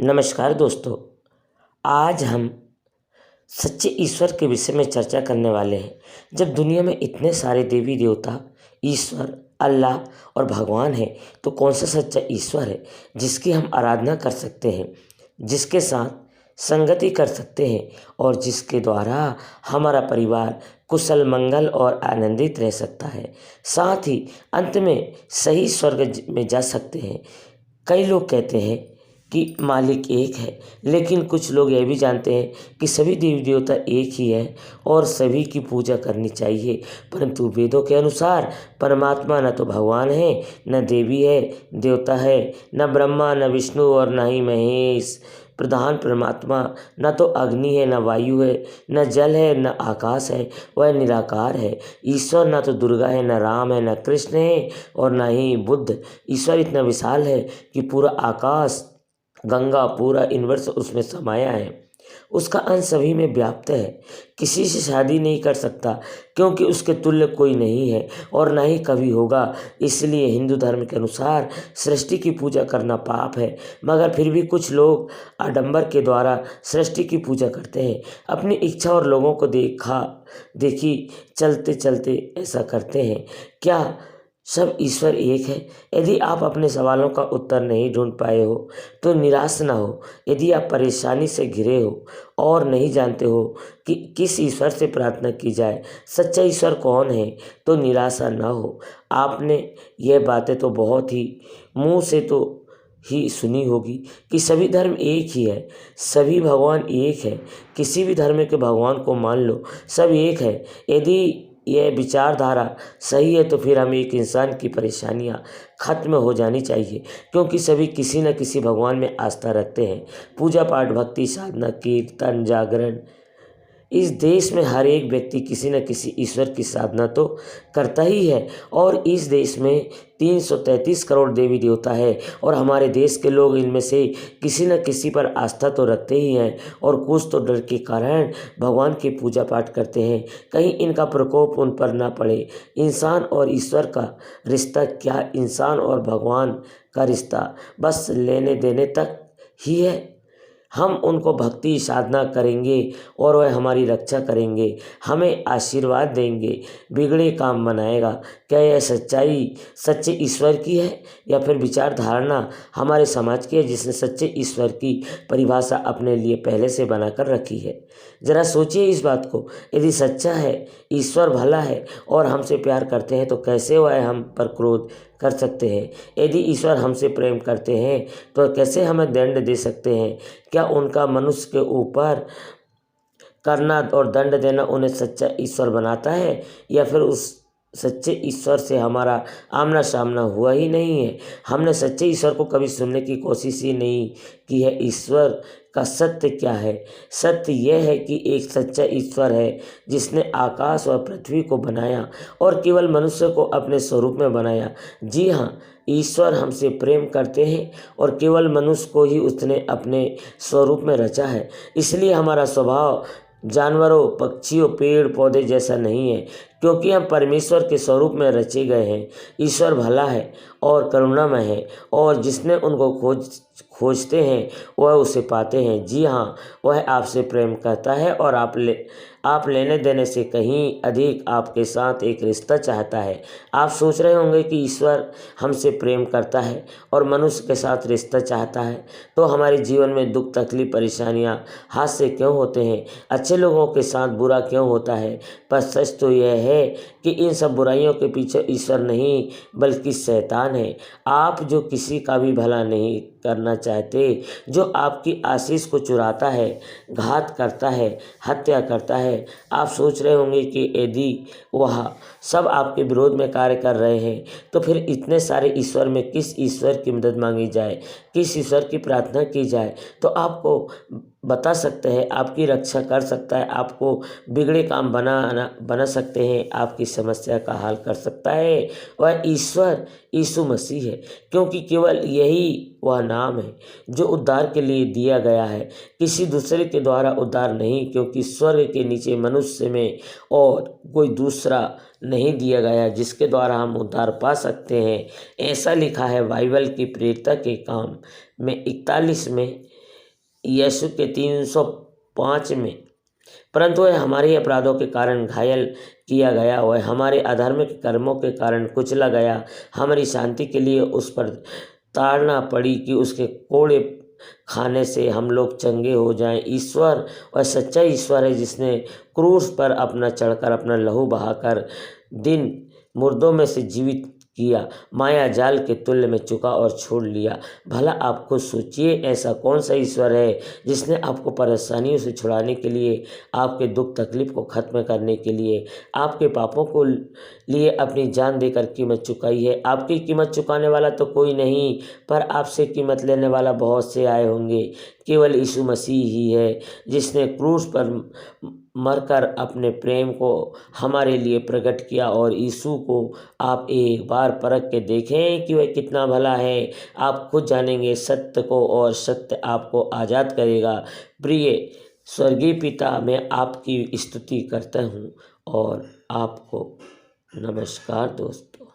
नमस्कार दोस्तों। आज हम सच्चे ईश्वर के विषय में चर्चा करने वाले हैं। जब दुनिया में इतने सारे देवी देवता, ईश्वर, अल्लाह और भगवान हैं, तो कौन सा सच्चा ईश्वर है जिसकी हम आराधना कर सकते हैं, जिसके साथ संगति कर सकते हैं और जिसके द्वारा हमारा परिवार कुशल मंगल और आनंदित रह सकता है, साथ ही अंत में सही स्वर्ग में जा सकते हैं। कई लोग कहते हैं कि मालिक एक है, लेकिन कुछ लोग यह भी जानते हैं कि सभी देवी देवता एक ही है और सभी की पूजा करनी चाहिए। परंतु वेदों के अनुसार परमात्मा न तो भगवान है, न देवी है, देवता है, न ब्रह्मा, न विष्णु और न ही महेश। प्रधान परमात्मा न तो अग्नि है, न वायु है, न जल है, न आकाश है, वह निराकार है। ईश्वर न तो दुर्गा है, न राम है, न कृष्ण है और न ही बुद्ध। ईश्वर इतना विशाल है कि पूरा आकाश, गंगा, पूरा यूनिवर्स उसमें समाया है। उसका अंश सभी में व्याप्त है। किसी से शादी नहीं कर सकता, क्योंकि उसके तुल्य कोई नहीं है और ना ही कभी होगा। इसलिए हिंदू धर्म के अनुसार सृष्टि की पूजा करना पाप है, मगर फिर भी कुछ लोग आडंबर के द्वारा सृष्टि की पूजा करते हैं। अपनी इच्छा और लोगों को देखी चलते चलते ऐसा करते हैं। क्या सब ईश्वर एक है? यदि आप अपने सवालों का उत्तर नहीं ढूंढ पाए हो तो निराश ना हो। यदि आप परेशानी से घिरे हो और नहीं जानते हो कि किस ईश्वर से प्रार्थना की जाए, सच्चा ईश्वर कौन है, तो निराशा ना हो। आपने यह बातें तो बहुत ही मुंह से तो ही सुनी होगी कि सभी धर्म एक ही है, सभी भगवान एक है। किसी भी धर्म के भगवान को मान लो, सब एक है। यदि यह विचारधारा सही है तो फिर हमें एक इंसान की परेशानियां खत्म हो जानी चाहिए, क्योंकि सभी किसी न किसी भगवान में आस्था रखते हैं। पूजा पाठ, भक्ति, साधना, कीर्तन, जागरण, इस देश में हर एक व्यक्ति किसी न किसी ईश्वर की साधना तो करता ही है। और इस देश में 333 करोड़ देवी देवता है और हमारे देश के लोग इनमें से किसी न किसी पर आस्था तो रखते ही हैं और कुछ तो डर के कारण भगवान की पूजा पाठ करते हैं, कहीं इनका प्रकोप उन पर ना पड़े। इंसान और ईश्वर का रिश्ता क्या, इंसान और भगवान का रिश्ता बस लेने देने तक ही है। हम उनको भक्ति साधना करेंगे और वह हमारी रक्षा करेंगे, हमें आशीर्वाद देंगे, बिगड़े काम बनाएगा। क्या यह सच्चाई सच्चे ईश्वर की है या फिर विचार धारणा हमारे समाज की है, जिसने सच्चे ईश्वर की परिभाषा अपने लिए पहले से बनाकर रखी है? ज़रा सोचिए इस बात को। यदि सच्चा है, ईश्वर भला है और हमसे प्यार करते हैं, तो कैसे वह हम पर क्रोध कर सकते हैं? यदि ईश्वर हमसे प्रेम करते हैं तो कैसे हमें दंड दे सकते हैं? क्या उनका मनुष्य के ऊपर करना और दंड देना उन्हें सच्चा ईश्वर बनाता है, या फिर उस सच्चे ईश्वर से हमारा आमना सामना हुआ ही नहीं है? हमने सच्चे ईश्वर को कभी सुनने की कोशिश ही नहीं की है। ईश्वर का सत्य क्या है? सत्य यह है कि एक सच्चा ईश्वर है जिसने आकाश और पृथ्वी को बनाया और केवल मनुष्य को अपने स्वरूप में बनाया। जी हाँ, ईश्वर हमसे प्रेम करते हैं और केवल मनुष्य को ही उसने अपने स्वरूप में रचा है। इसलिए हमारा स्वभाव जानवरों, पक्षियों, पेड़ पौधे जैसा नहीं है, क्योंकि हम परमेश्वर के स्वरूप में रचे गए हैं। ईश्वर भला है और करुणामय है और जिसने उनको खोजते हैं वह उसे पाते हैं। जी हाँ, वह आपसे प्रेम करता है और आप लेने देने से कहीं अधिक आपके साथ एक रिश्ता चाहता है। आप सोच रहे होंगे कि ईश्वर हमसे प्रेम करता है और मनुष्य के साथ रिश्ता चाहता है, तो हमारे जीवन में दुख, तकलीफ, परेशानियाँ, हादसे क्यों होते हैं? अच्छे लोगों के साथ बुरा क्यों होता है? पर सच तो यह है कि इन सब बुराइयों के पीछे ईश्वर नहीं बल्कि शैतान है। आप जो किसी का भी भला नहीं करना चाहते, जो आपकी आशीष को चुराता है, घात करता है, हत्या करता है। आप सोच रहे होंगे कि यदि वह सब आपके विरोध में कार्य कर रहे हैं, तो फिर इतने सारे ईश्वर में किस ईश्वर की मदद मांगी जाए, किस ईश्वर की प्रार्थना की जाए? तो आपको बता सकते हैं, आपकी रक्षा कर सकता है, आपको बिगड़े काम बना सकते हैं, आपकी समस्या का हल कर सकता है वह ईश्वर यीशु मसीह है। क्योंकि केवल यही वह नाम है जो उद्धार के लिए दिया गया है, किसी दूसरे के द्वारा उद्धार नहीं, क्योंकि स्वर्ग के नीचे मनुष्य में और कोई दूसरा नहीं दिया गया जिसके द्वारा हम उद्धार पा सकते हैं। ऐसा लिखा है बाइबल की प्रेरित के काम में 41 में यीशु के 305 में, परंतु वह हमारे अपराधों के कारण घायल किया गया, वह हमारे अधार्मिक कर्मों के कारण कुचला गया, हमारी शांति के लिए उस पर ताड़ना पड़ी कि उसके कोड़े खाने से हम लोग चंगे हो जाएं। ईश्वर वह सच्चा ईश्वर है जिसने क्रूस पर अपना चढ़कर अपना लहू बहाकर दिन मुर्दों में से जीवित किया, माया जाल के तुल्य में चुका और छोड़ लिया। भला आप खुद सोचिए, ऐसा कौन सा ईश्वर है जिसने आपको परेशानियों से छुड़ाने के लिए, आपके दुख तकलीफ को खत्म करने के लिए, आपके पापों को लिए अपनी जान देकर कीमत चुकाई है। आपकी कीमत चुकाने वाला तो कोई नहीं, पर आपसे कीमत लेने वाला बहुत से आए होंगे। केवल यीशु मसीह ही है जिसने क्रूस पर मरकर अपने प्रेम को हमारे लिए प्रकट किया। और यीशु को आप एक बार परख के देखें कि वह कितना भला है। आप खुद जानेंगे सत्य को, और सत्य आपको आज़ाद करेगा। प्रिय स्वर्गीय पिता, मैं आपकी स्तुति करता हूँ और आपको नमस्कार दोस्तों।